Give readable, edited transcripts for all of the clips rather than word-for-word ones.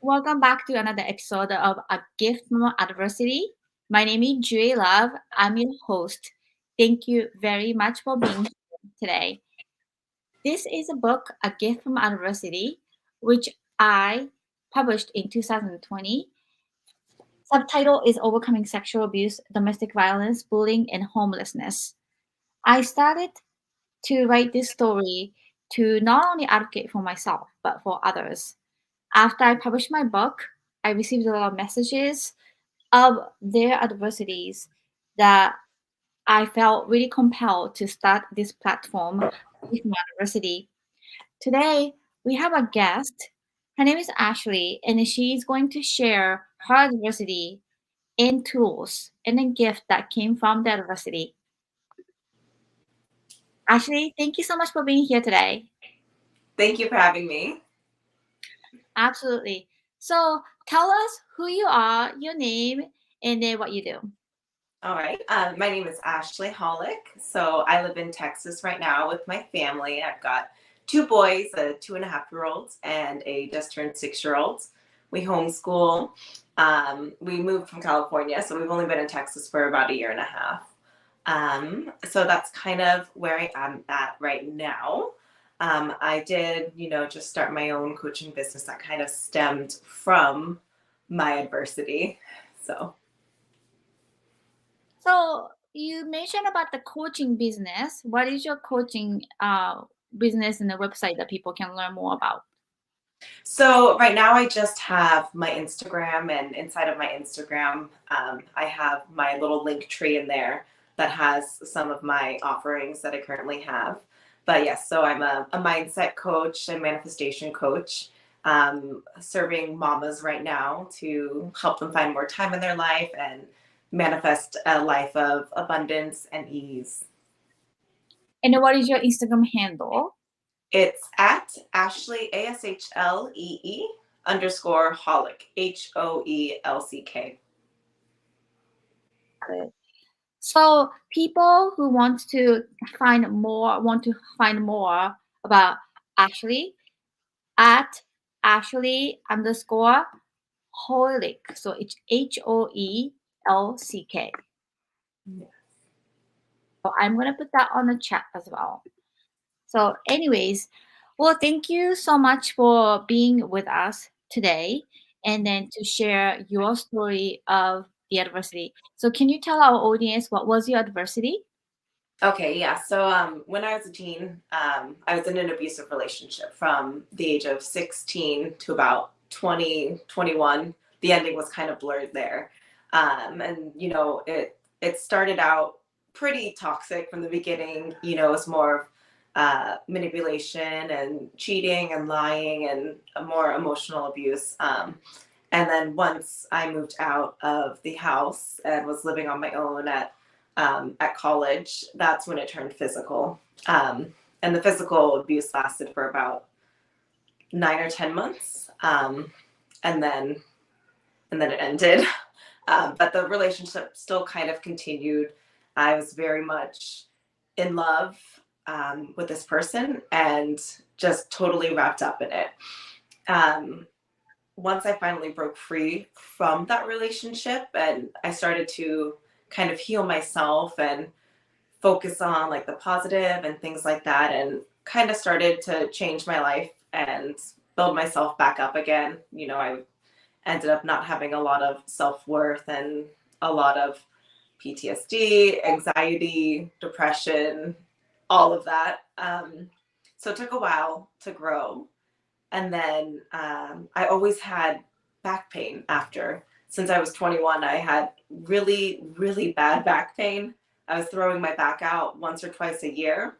Welcome back to another episode of A Gift from Adversity. My name is Juri Love. I'm your host. Thank you very much for being here today. This is a book, A Gift from Adversity, which I published in 2020. Subtitle is Overcoming Sexual Abuse, Domestic Violence, Bullying, and Homelessness. I started to write this story to not only advocate for myself, but for others. After I published my book, I received a lot of messages of their adversities that I felt really compelled to start this platform with my adversity. Today, we have a guest. Her name is Ashlee, and she's going to share her adversity and tools and a gift that came from the adversity. Ashlee, thank you so much for being here today. Thank you for having me. Absolutely. So tell us who you are, your name, and then what you do. All right. My name is Ashlee Hoelck. So I live in Texas right now with my family. I've got two boys, a 2.5-year-old and a just turned 6-year-old. We homeschool. We moved from California, so we've only been in Texas for about a year and a half. So that's kind of where I am at right now. I did, just start my own coaching business that kind of stemmed from my adversity. So. So you mentioned about the coaching business. What is your coaching business and the website that people can learn more about? So right now I just have my Instagram, and inside of my Instagram, I have my little link tree in there that has some of my offerings that I currently have. But yes, so I'm a mindset coach and manifestation coach, serving mamas right now to help them find more time in their life and manifest a life of abundance and ease. And what is your Instagram handle? It's at Ashlee, ASHLEE _ HOELCK. Good. So people who want to find more about Ashlee at Ashlee_Hoelck. So it's HOELCK. So I'm gonna put that on the chat as well. So, anyways, well, thank you so much for being with us today and then to share your story of the adversity. So, can you tell our audience what was your adversity? Okay, yeah. So when I was a teen, I was in an abusive relationship from the age of 16 to about 20, 21. The ending was kind of blurred there. And, it started out pretty toxic from the beginning. It was more of manipulation and cheating and lying and a more emotional abuse. And then once I moved out of the house and was living on my own at college, that's when it turned physical. And the physical abuse lasted for about 9 or 10 months. And then it ended. But the relationship still kind of continued. I was very much in love with this person and just totally wrapped up in it. Once I finally broke free from that relationship and I started to kind of heal myself and focus on like the positive and things like that, and kind of started to change my life and build myself back up again. I ended up not having a lot of self-worth and a lot of PTSD, anxiety, depression, all of that. So it took a while to grow. And then I always had back pain after. Since I was 21, I had really, really bad back pain. I was throwing my back out once or twice a year.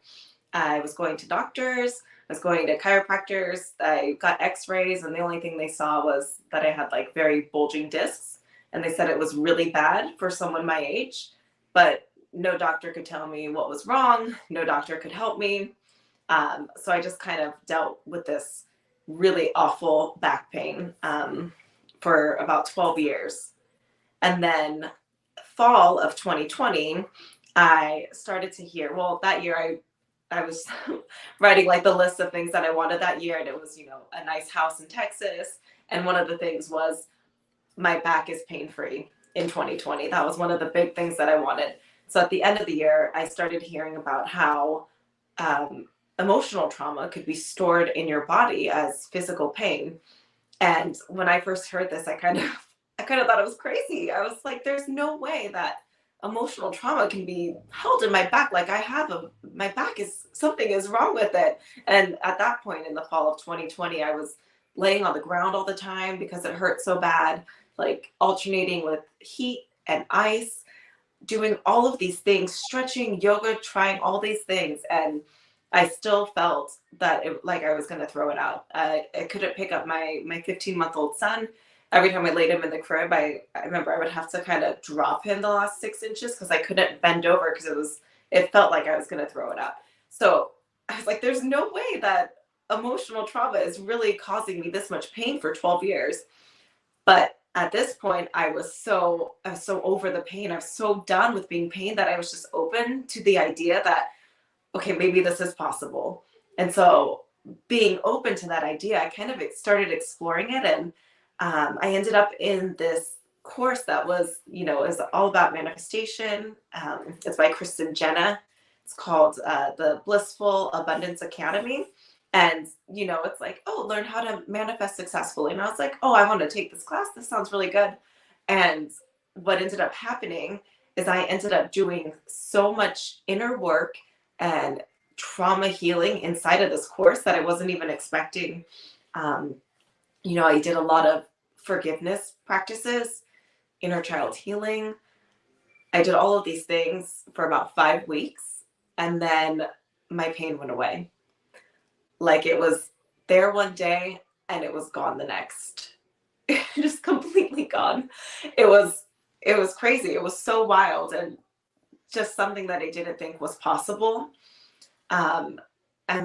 I was going to doctors. I was going to chiropractors. I got x-rays, and the only thing they saw was that I had like very bulging discs. And they said it was really bad for someone my age. But no doctor could tell me what was wrong. No doctor could help me. So I just kind of dealt with this really awful back pain for about 12 years. And then fall of 2020, I started to hear, well, that year I was writing like the list of things that I wanted that year, and it was, a nice house in Texas. And one of the things was my back is pain free in 2020. That was one of the big things that I wanted. So at the end of the year, I started hearing about how um, emotional trauma could be stored in your body as physical pain. And when I first heard this, I kind of thought it was crazy. I was like, there's no way that emotional trauma can be held in my back. Like my back is, something is wrong with it. And at that point in the fall of 2020, I was laying on the ground all the time because it hurt so bad, like alternating with heat and ice, doing all of these things, stretching, yoga, trying all these things. And I still felt that like I was going to throw it out. I couldn't pick up my 15-month-old son. Every time I laid him in the crib, I remember I would have to kind of drop him the last 6 inches because I couldn't bend over because it felt like I was going to throw it out. So I was like, there's no way that emotional trauma is really causing me this much pain for 12 years. But at this point, I was so over the pain. I was so done with being pain that I was just open to the idea that, okay, maybe this is possible. And so being open to that idea, I kind of started exploring it. And I ended up in this course that was, is all about manifestation. It's by Kristen Jenna. It's called the Blissful Abundance Academy. And, it's like, oh, learn how to manifest successfully. And I was like, oh, I want to take this class. This sounds really good. And what ended up happening is I ended up doing so much inner work and trauma healing inside of this course that I wasn't even expecting. I did a lot of forgiveness practices, inner child healing. I did all of these things for about 5 weeks, and then my pain went away. Like it was there one day and it was gone the next. Just completely gone. It was crazy. It was so wild and just something that I didn't think was possible. Um, I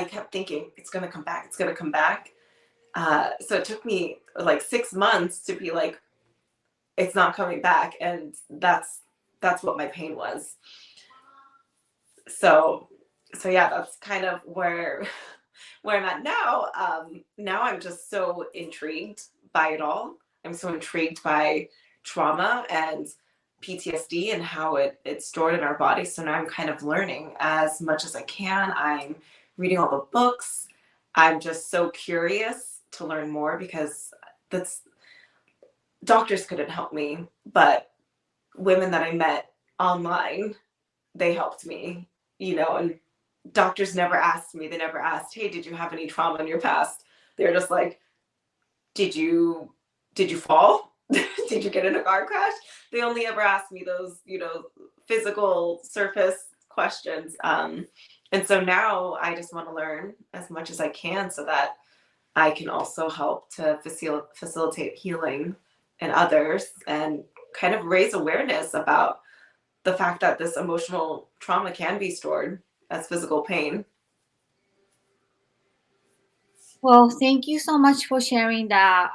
kept thinking it's going to come back. It's going to come back. So it took me like 6 months to be like, it's not coming back. And that's what my pain was. So yeah, that's kind of where I'm at now. Now I'm just so intrigued by it all. I'm so intrigued by trauma and PTSD and how it's stored in our body. So now I'm kind of learning as much as I can. I'm reading all the books. I'm just so curious to learn more because that's doctors couldn't help me, but women that I met online, they helped me, and doctors never asked me, they never asked, hey, did you have any trauma in your past? They're just like, did you fall? Did you get in a car crash? They only ever asked me those, physical surface questions. And so now I just want to learn as much as I can so that I can also help to facilitate healing in others and kind of raise awareness about the fact that this emotional trauma can be stored as physical pain. Well, thank you so much for sharing that.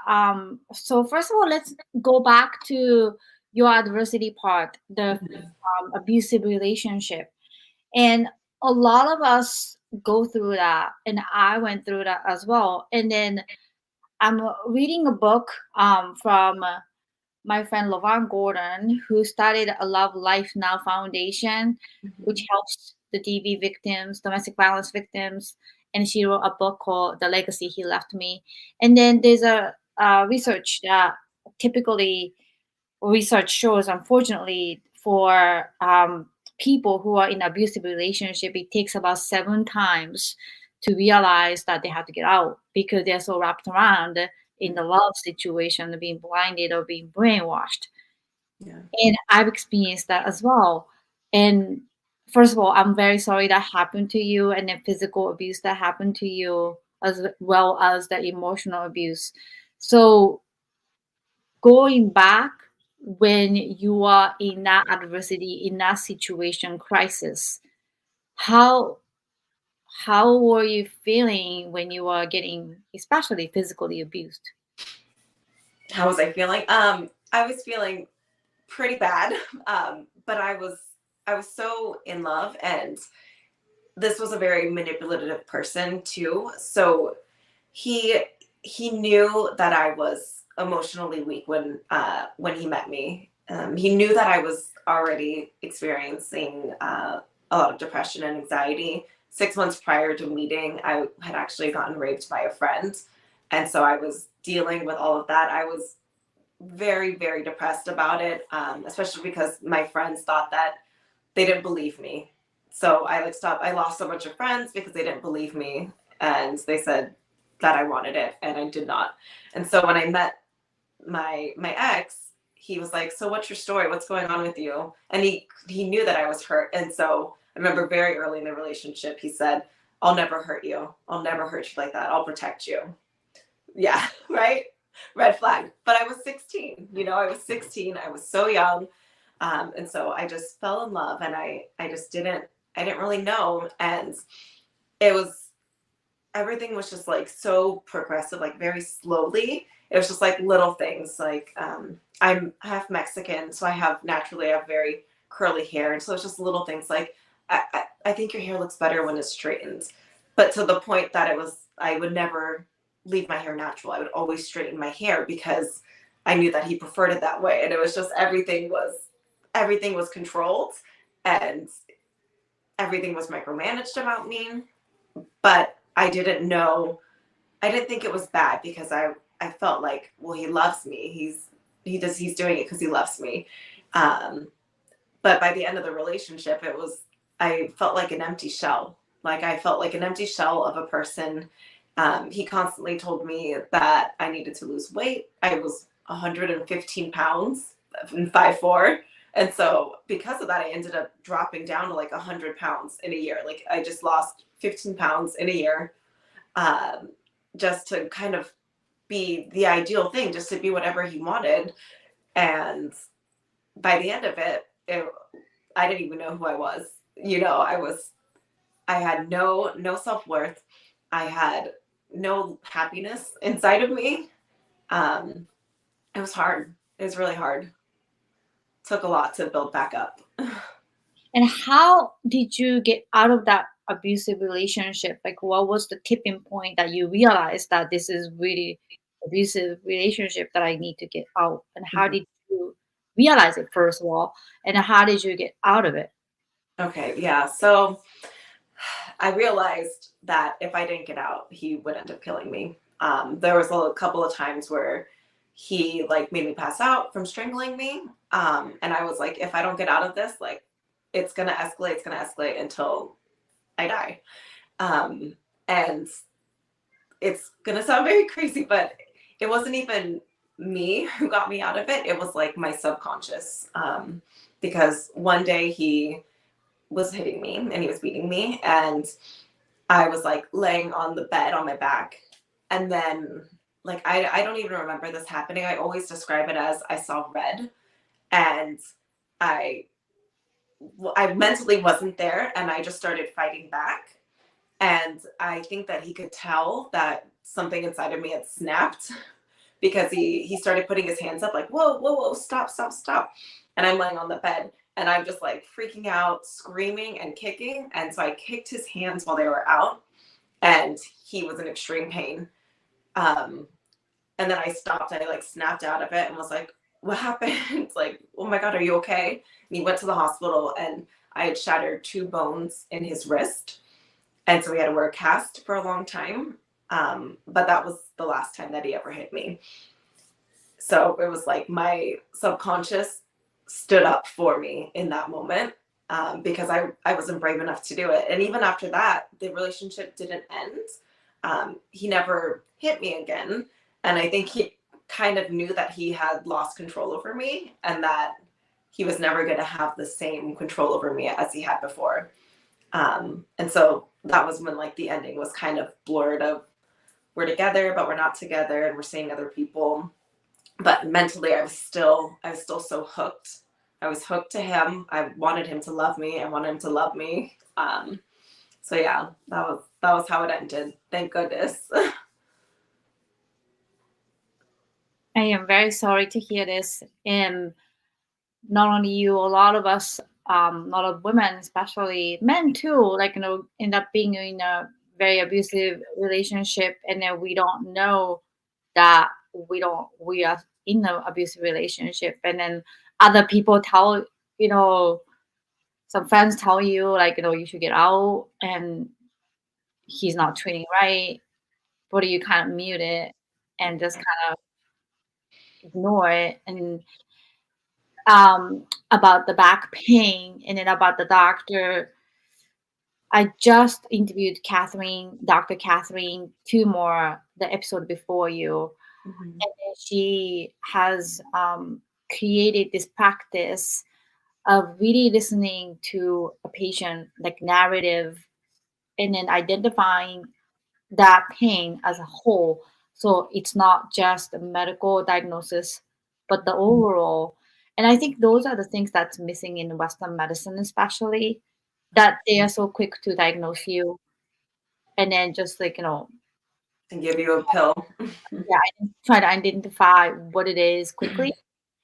So first of all, let's go back to your adversity part, the abusive relationship. And a lot of us go through that, and I went through that as well. And then I'm reading a book from my friend LaVon Gordon, who started a Love Life Now Foundation, which helps the DV victims, domestic violence victims. And she wrote a book called The Legacy He Left Me. And then there's a research that typically research shows, unfortunately, for people who are in abusive relationship, it takes about 7 times to realize that they have to get out because they're so wrapped around in the love situation, being blinded or being brainwashed. Yeah. And I've experienced that as well. And first of all, I'm very sorry that happened to you, and then physical abuse that happened to you, as well as the emotional abuse. So going back when you are in that adversity, in that situation, crisis, how were you feeling when you were getting, especially physically abused? How was I feeling? I was feeling pretty bad, but I was so in love, and this was a very manipulative person too. So he he knew that I was emotionally weak when he met me. He knew that I was already experiencing a lot of depression and anxiety. 6 months prior to meeting, I had actually gotten raped by a friend, and so I was dealing with all of that. I was very, very depressed about it, especially because my friends thought that they didn't believe me. So I like stopped. I lost a bunch of friends because they didn't believe me, and they said that I wanted it, and I did not. And so when I met my ex, he was like, "So what's your story? What's going on with you?" And he knew that I was hurt, and so I remember very early in the relationship, he said, "I'll never hurt you. I'll never hurt you like that. I'll protect you." Yeah, right. Red flag. But I was 16. I was 16. I was so young. And so I just fell in love, and I just I didn't really know. And it was, everything was just like so progressive, like very slowly. It was just like little things. Like I'm half Mexican, so I have very curly hair. And so it's just little things like, I think your hair looks better when it's straightened. But to the point that I would never leave my hair natural. I would always straighten my hair because I knew that he preferred it that way. And it was just everything was controlled, and everything was micromanaged about me. But I didn't think it was bad because I felt like, well, he loves me. He's doing it because he loves me. Um, but by the end of the relationship, I felt like an empty shell. Like I felt like an empty shell of a person. He constantly told me that I needed to lose weight. I was 115 pounds and 5'4". And so because of that, I ended up dropping down to like 100 pounds in a year. Like I just lost 15 pounds in a year, um, just to kind of be the ideal thing, just to be whatever he wanted. And by the end of it, I didn't even know who I was. I had no self-worth. I had no happiness inside of me. Um, it was hard. It was really hard. Took a lot to build back up. And how did you get out of that abusive relationship? Like, what was the tipping point that you realized that this is really abusive relationship that I need to get out? And how Mhm. did you realize it, first of all? And how did you get out of it? Okay, yeah. So I realized that if I didn't get out, he would end up killing me. There was a couple of times where he like made me pass out from strangling me. And I was like, if I don't get out of this, like it's gonna escalate until I die. Um, and it's gonna sound very crazy, but it wasn't even me who got me out of it. It was like my subconscious. Because one day he was hitting me and he was beating me, and I was like laying on the bed on my back. And then, like, I don't even remember this happening. I always describe it as I saw red, and I, I mentally wasn't there, and I just started fighting back. And I think that he could tell that something inside of me had snapped because he started putting his hands up like, whoa, whoa, whoa, stop, stop, stop. And I'm laying on the bed, and I'm just like freaking out, screaming and kicking. And so I kicked his hands while they were out, and he was in extreme pain. Um, and then I stopped. I like snapped out of it and was like, "What happened?" Like, "Oh my god, are you okay?" And he went to the hospital, and I had shattered two bones in his wrist, and so we had to wear a cast for a long time. But that was the last time that he ever hit me. So it was like my subconscious stood up for me in that moment, because I wasn't brave enough to do it. And even after that, the relationship didn't end. He never hit me again. And I think he kind of knew that he had lost control over me, and that he was never going to have the same control over me as he had before. And so that was when like the ending was kind of blurred of, we're together, but we're not together, and we're seeing other people. But mentally I was still so hooked. I was hooked to him. I wanted him to love me. I wanted him to love me. So yeah, that was how it ended. Thank goodness. I am very sorry to hear this. And not only you, a lot of us a lot of women, especially men too, like, end up being in a very abusive relationship, and then we don't know that we are in an abusive relationship, and then other people tell, you know, some friends tell you, like, you should get out, and he's not treating right, but you kind of mute it and just kind of ignore it. And about the back pain, and then about the doctor, I just interviewed Dr. Catherine Tumor, the episode before you, Mhm. and then she has created this practice of really listening to a patient, like narrative, and then identifying that pain as a whole. So it's not just a medical diagnosis, but the overall. And I think those are the things that's missing in Western medicine, especially that they are so quick to diagnose you and then just like, And give you a pill. yeah, try to identify what it is quickly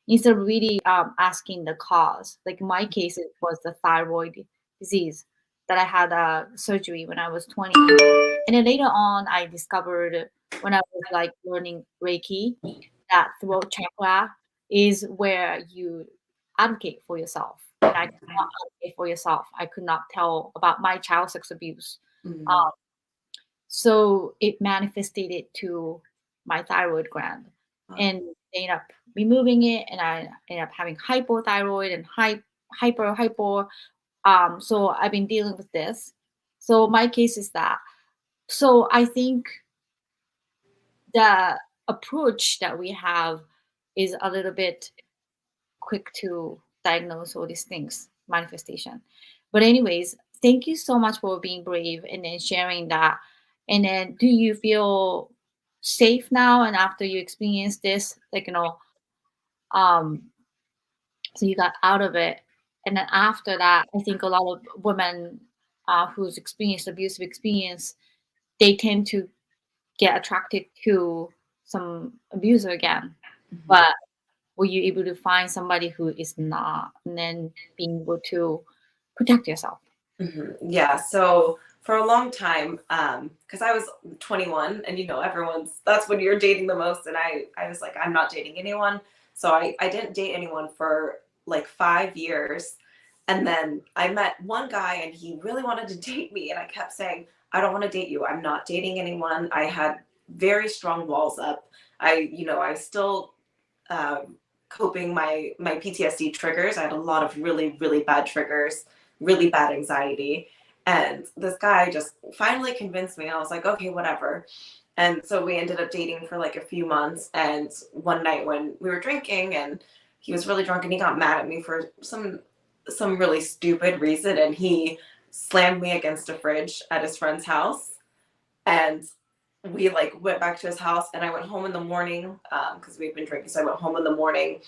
instead of really asking the cause. Like in my case, it was the thyroid disease that I had surgery when I was 20. And then later on, I discovered when I was like learning Reiki that throat chakra is where you advocate for yourself. And I could not advocate for yourself. I could not tell about my child sex abuse. Mhm. Um, so it manifested it to my thyroid gland, Wow. and they ended up removing it, and I ended up having hypothyroid and hyper. So I've been dealing with this. So my case is that. So I think the approach that we have is a little bit quick to diagnose all these things, manifestation. But anyways, thank you so much for being brave and then sharing that. And then do you feel safe now and after you experience this, like, um so you got out of it, and then after that, I think a lot of women who's experienced abusive experience, they tend to get attracted to some abuser again. Mhm. But were you able to find somebody who is not, and then being able to protect yourself? Yeah. So for a long time, because I was 21, and everyone's that's when you're dating the most, and I was like, I'm not dating anyone. So I didn't date anyone for like 5 years, and then I met one guy, and he really wanted to date me, and I kept saying, I don't want to date you. I'm not dating anyone. I had very strong walls up. I still coping my PTSD triggers. I had a lot of really really bad triggers, really bad anxiety, and this guy just finally convinced me. I was like, okay, whatever. And so we ended up dating for like a few months. And one night when we were drinking, and he was really drunk, and he got mad at me for some really stupid reason, and he slammed me against a fridge at his friend's house. And we like went back to his house, and I went home in the morning because we'd been drinking. So I went home in the morning.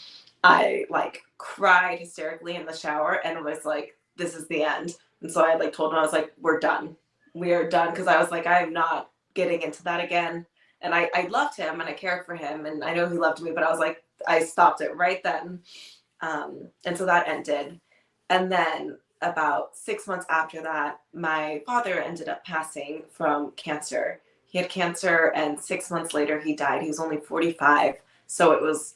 I like cried hysterically in the shower and was like, this is the end. And so I like told him, I was like, we're done. We are done. Because I was like, I'm not getting into that again. And I loved him, and I cared for him, and I know he loved me, but I was like, I stopped it right then. And so that ended. And then about 6 months after that, my father ended up passing from cancer. He had cancer, and 6 months later he died. He was only 45. So it was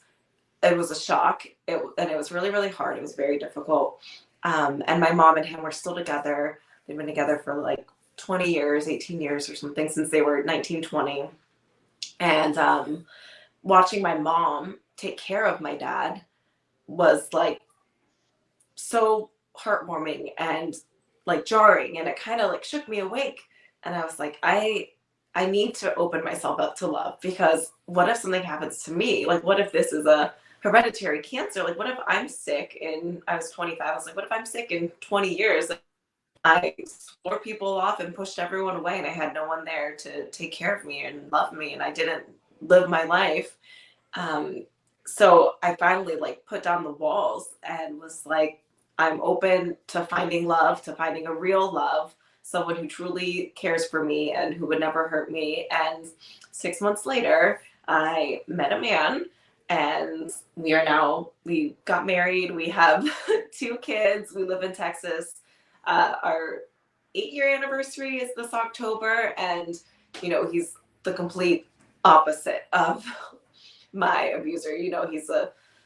a shock. And it was really really hard. It was very difficult. And my mom and him were still together. They've been together for like 20 years, 18 years or something, since they were 19, 20. And watching my mom take care of my dad was like so heartwarming and like jarring, and it kind of like shook me awake. And I was like, I need to open myself up to love, because what if something happens to me? Like, what if this is a hereditary cancer? Like, what if I'm sick in I was 25. I was like, what if I'm sick in 20 years? Like, I swore people off and pushed everyone away, and I had no one there to take care of me and love me, and I didn't live my life. um, so I finally like put down the walls and was like, I'm open to finding love, to finding a real love, someone who truly cares for me and who would never hurt me. And 6 months later, I met a man, And we got married. We have 2 kids. We live in Texas. Our 8-year anniversary is this October. And, he's the complete opposite of my abuser.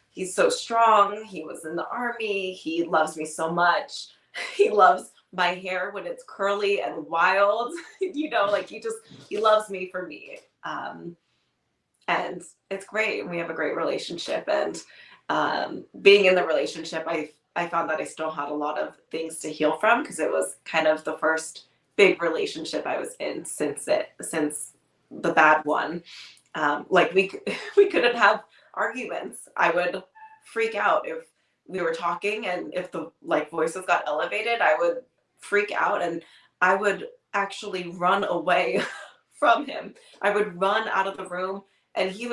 He's so strong. He was in the army. He loves me so much. He loves my hair when it's curly and wild. Like he loves me for me. And it's great. We have a great relationship. And being in the relationship, I found that I still had a lot of things to heal from, because it was kind of the first big relationship I was in since the bad one. Like we couldn't have arguments. I would freak out if we were talking, and if the voices got elevated, I would freak out, and I would actually run away from him. I would run out of the room, and he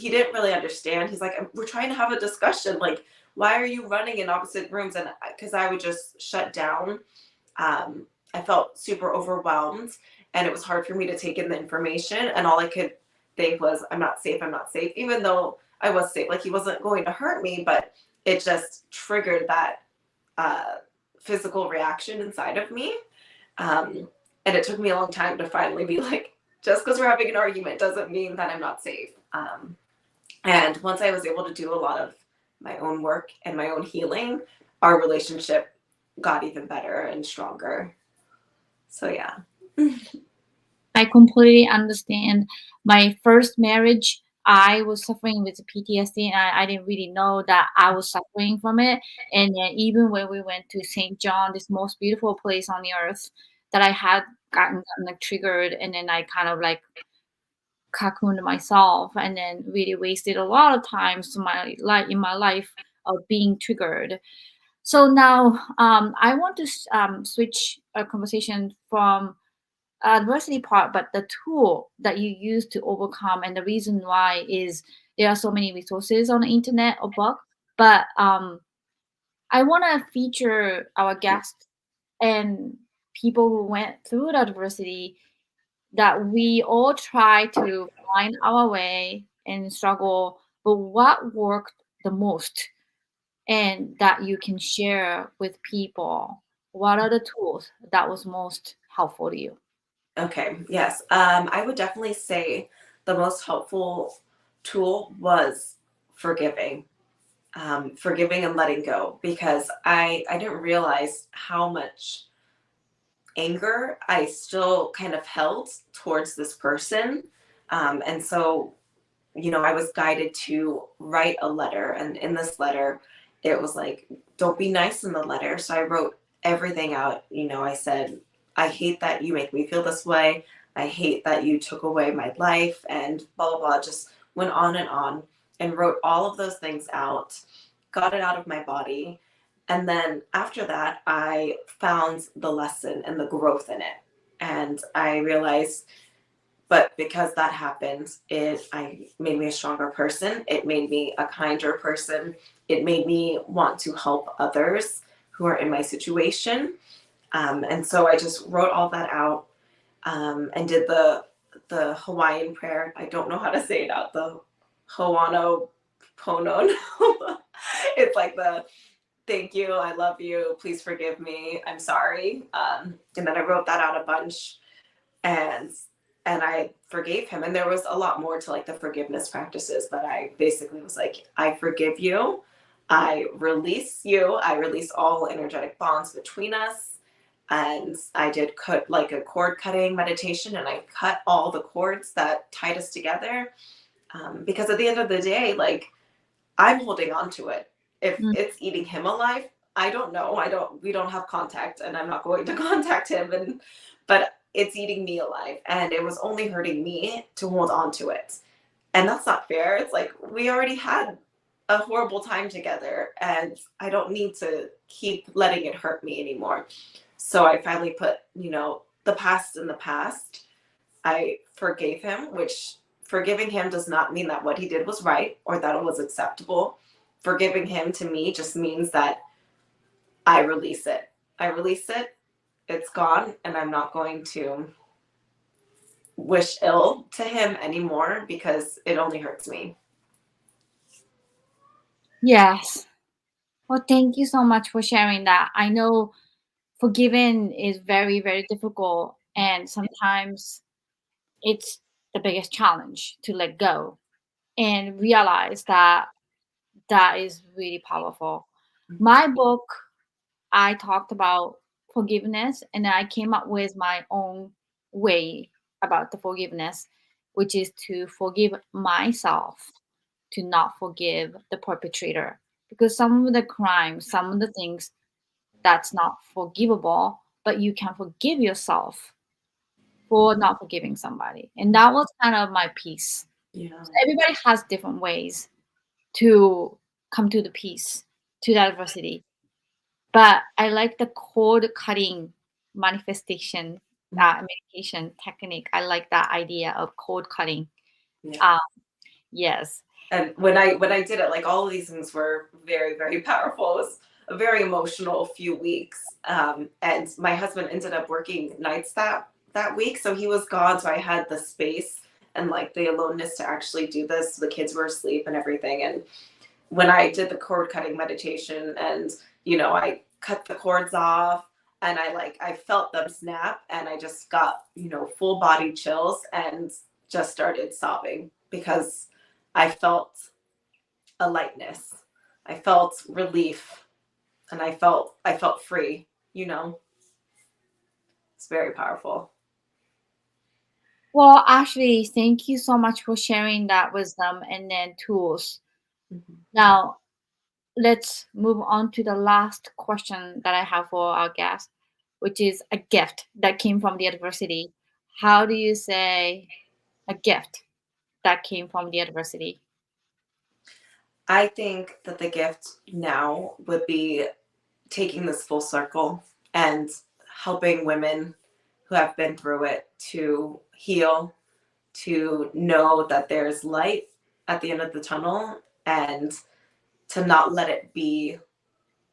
didn't really understand. He's like, we're trying to have a discussion. Like, why are you running in opposite rooms? And because I would just shut down. I felt super overwhelmed, and it was hard for me to take in the information. And all I could think was, I'm not safe, even though I was safe. Like, he wasn't going to hurt me, but it just triggered that physical reaction inside of me. And it took me a long time to finally be like, just because we're having an argument doesn't mean that I'm not safe. And once I was able to do a lot of my own work and my own healing, our relationship got even better and stronger. So yeah. I completely understand. My first marriage, I was suffering with PTSD, and I didn't really know that I was suffering from it. And then even when we went to St. John, this most beautiful place on the earth, that I had gotten like triggered, and then I kind of like cocooned myself, and then really wasted a lot of times in my life of being triggered. So now I want to switch a conversation from adversity part, but the tool that you use to overcome, and the reason why is there are so many resources on the internet or book. But I want to feature our guests and people who went through the adversity, that we all try to find our way and struggle, but what worked the most, and that you can share with people. What are the tools that was most helpful to you? Okay. Yes. I would definitely say the most helpful tool was forgiving. Forgiving and letting go, because I didn't realize how much anger I still kind of held towards this person. And so, I was guided to write a letter. And in this letter, it was like, don't be nice in the letter. So I wrote everything out. I said, I hate that you make me feel this way. I hate that you took away my life, and blah, blah, blah. Just went on and wrote all of those things out, got it out of my body. And then after that, I found the lesson and the growth in it. And I realized, but because that happened, I made me a stronger person. It made me a kinder person. It made me want to help others who are in my situation. And so I just wrote all that out, and did the Hawaiian prayer. I don't know how to say it out. The Hoano Ponon. It's like the thank you, I love you, please forgive me, I'm sorry. And then I wrote that out a bunch, and I forgave him. And there was a lot more to like the forgiveness practices, but I basically was like, I forgive you, I release you, I release all energetic bonds between us. And I did cut like a cord cutting meditation, and I cut all the cords that tied us together. Because at the end of the day, like, I'm holding on to it. If it's eating him alive, I don't know. We don't have contact, and I'm not going to contact him. But it's eating me alive, and it was only hurting me to hold on to it. And that's not fair. It's like, we already had a horrible time together, and I don't need to keep letting it hurt me anymore. So I finally put, the past in the past. I forgave him, which forgiving him does not mean that what he did was right or that it was acceptable. Forgiving him to me just means that I release it. It's gone, and I'm not going to wish ill to him anymore, because it only hurts me. Yes. Well, thank you so much for sharing that. I know forgiving is very, very difficult, and sometimes it's the biggest challenge to let go and realize that that is really powerful. My book, I talked about forgiveness, and I came up with my own way about the forgiveness, which is to forgive myself, to not forgive the perpetrator. Because some of the crimes, some of the things that's not forgivable, but you can forgive yourself for not forgiving somebody. And that was kind of my piece. Yeah. So everybody has different ways to come to the peace, to that adversity. But I like the cord cutting manifestation, meditation technique. I like that idea of cord cutting. Yeah. Um, yes, And when I did it, like all of these things were very, very powerful. It was a very emotional few weeks. And my husband ended up working nights that week, so he was gone. So I had the space and like the aloneness to actually do this. The kids were asleep and everything. And when I did the cord cutting meditation, and I cut the cords off, and I felt them snap, and I just got full body chills and just started sobbing because I felt a lightness. I felt relief, and I felt free. It's very powerful. well, Ashley, thank you so much for sharing that wisdom and then tools. Mhm. Now, let's move on to the last question that I have for our guest, which is a gift that came from the adversity. How do you say a gift that came from the adversity? I think that the gift now would be taking this full circle and helping women who have been through it to heal, to know that there's light at the end of the tunnel, and to not let it be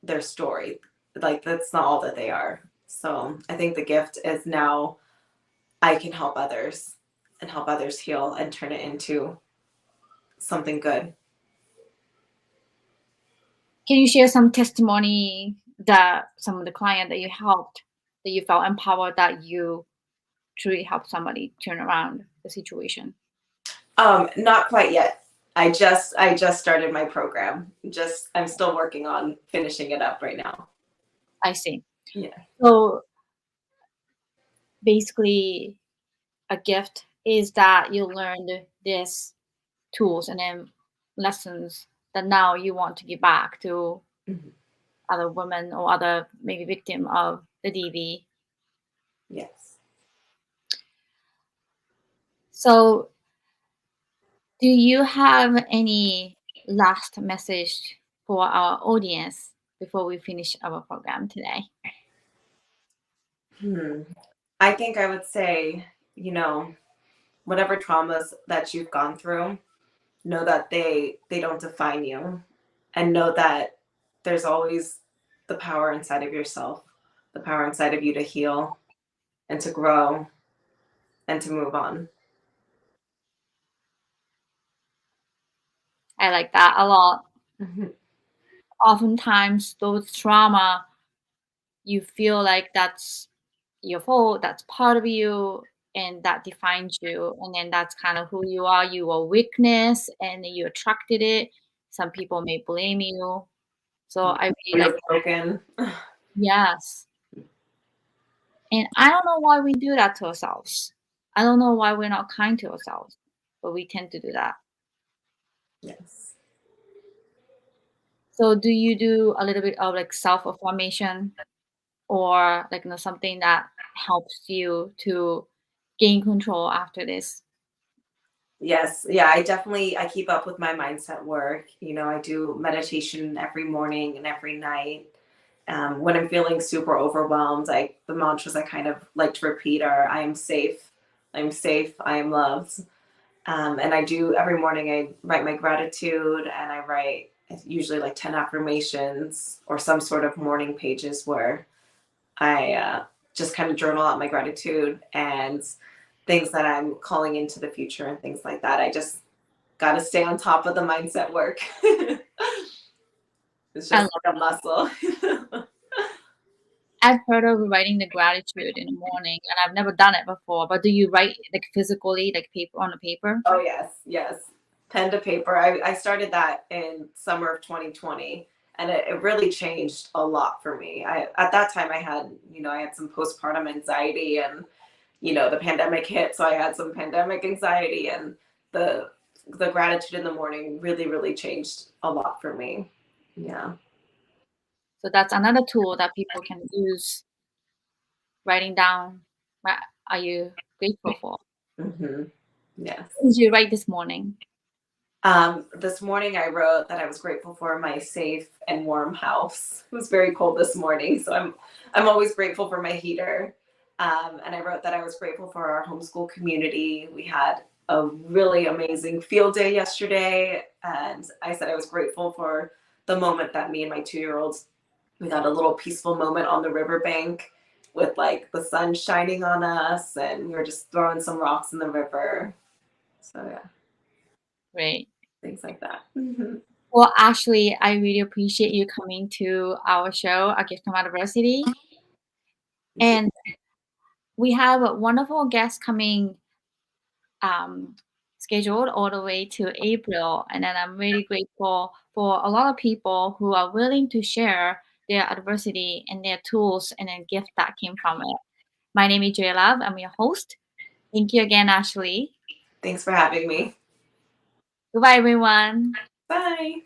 their story. Like, that's not all that they are. So I think the gift is now I can help others and help others heal and turn it into something good. Can you share some testimony that some of the client that you helped, that you felt empowered that you truly helped somebody turn around the situation? Not quite yet. I just started my program. Just I'm still working on finishing it up right now. I see. Yeah. So basically, a gift is that you learned these tools and then lessons that now you want to give back to Mhm. other women or other maybe victim of the DV. Yes. So do you have any last message for our audience before we finish our program today? Hmm. I think I would say, whatever traumas that you've gone through, know that they don't define you, and know that there's always the power inside of yourself, the power inside of you to heal and to grow and to move on. I like that a lot. Mhm. Oftentimes, those trauma, you feel like that's your fault, that's part of you, and that defines you. And then that's kind of who you are. You are weakness and you attracted it. Some people may blame you. So I really like You're broken. yes. And I don't know why we do that to ourselves. I don't know why we're not kind to ourselves, but we tend to do that. Yes. So do you do a little bit of like self-affirmation or like something that helps you to gain control after this? Yes. Yeah, I keep up with my mindset work. I do meditation every morning and every night. When I'm feeling super overwhelmed, the mantras I kind of like to repeat are I am safe, I am loved. And I do every morning, I write my gratitude, and I write usually like 10 affirmations or some sort of morning pages where I just kind of journal out my gratitude and things that I'm calling into the future and things like that. I just got to stay on top of the mindset work. It's I just love. like a muscle. I've heard of writing the gratitude in the morning, and I've never done it before. But do you write like physically, like paper on a paper? Oh yes, yes. Pen to paper. I started that in summer of 2020, and it really changed a lot for me. I at that time I had, I had some postpartum anxiety, and the pandemic hit, so I had some pandemic anxiety, and the the gratitude in the morning really, really changed a lot for me. Yeah. So that's another tool that people can use, writing down what are you grateful for. Hmm. Yes. What did you write this morning? This morning I wrote that I was grateful for my safe and warm house. It was very cold this morning, so I'm always grateful for my heater. And I wrote that I was grateful for our homeschool community. We had a really amazing field day yesterday, and I said I was grateful for the moment that me and my 2-year-olds, we got a little peaceful moment on the riverbank with like the sun shining on us, and we were just throwing some rocks in the river. So yeah, Great. things like that. Hmm. Well, Ashley, I really appreciate you coming to our show, A Gift from Adversity. Thank you. And we have a wonderful guest coming, um, scheduled all the way to April. And then I'm really grateful for a lot of people who are willing to share their adversity and their tools and their gift that came from it. My name is Juri Love. I'm your host. Thank you again, Ashley. Thanks for having me. Goodbye, everyone. Bye.